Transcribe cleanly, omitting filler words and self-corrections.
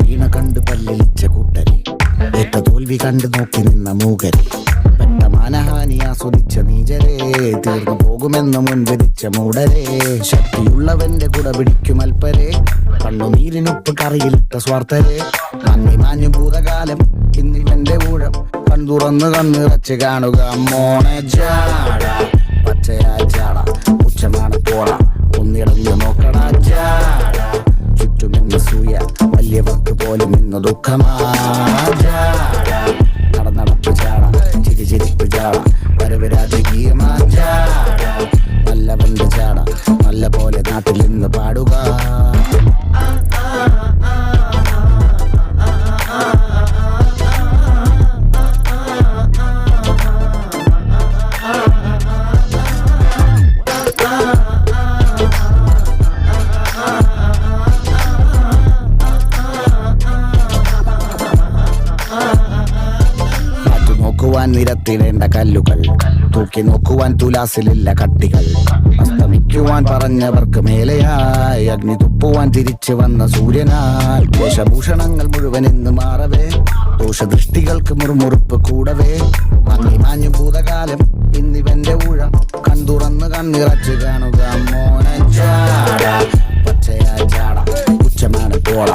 വീണ കണ്ട് പല്ലിച്ച കൂട്ടരെ, ഏറ്റ തോൽവി കണ്ട് നോക്കി നിന്ന മൂകരെ, പെട്ട മാനഹാനി ആസ്വദിച്ച നീചരെ, തീർന്നു പോകുമെന്ന് മുൻവിധിച്ച മൂടരെ, ശക്തിയുള്ളവന്റെ കുട പിടിക്കും അൽപ്പരെ, കണ്ണുനീരിനൊപ്പ് കറിയിലിട്ട സ്വാർത്ഥരെ, മങ്ങി മാഞ്ഞു ഭൂതകാലം ഇന്നിവന്റെ ഊഴം, കൺതുറന്ന് കണ്ണിറച്ച് കാണുക മോണെ ജാട, പച്ചയായ ജാട ഉച്ചമാണ് പോള, ഒന്നിടഞ്ഞു നോക്കണ ജാട, ചുറ്റുമിന്ന് സൂയ വലിയവർക്ക് പോലും ഇന്ന് ദുഃഖമാ ജാട, നടപ്പ് ചാട ചിരിച്ചിരിപ്പ് ചാട, വരവ് രാജകീയമാ ജാട, നല്ലവന്റെ ചാട നല്ല പോലെ നാട്ടിൽ നിന്ന് പാടുക. നിരത്തിടേണ്ട കല്ലുകൾ, തൂക്കി നോക്കുവാൻ തുലാസിലില്ല കട്ടികൾ, അസ്തമിക്കുവാൻ പറഞ്ഞവർക്ക് മേലെയായി അഗ്നി തുപ്പുവാൻ തിരിച്ചു വന്ന സൂര്യനാൽ, വേഷഭൂഷണങ്ങൾ മുഴുവൻ ഇന്ന് മാറവേ, ദോഷദൃഷ്ടികൾക്ക് മുറുമുറുപ്പ് കൂടവേ, മങ്ങി മാഞ്ഞു ഭൂതകാലം ഇന്നിവന്റെ ഊഴം, കൺതുറന്ന് കണ്ണിറച്ച് കാണുക മോനെ ജാട, പച്ചയായ ജാട ഉച്ചമാണ് പോള,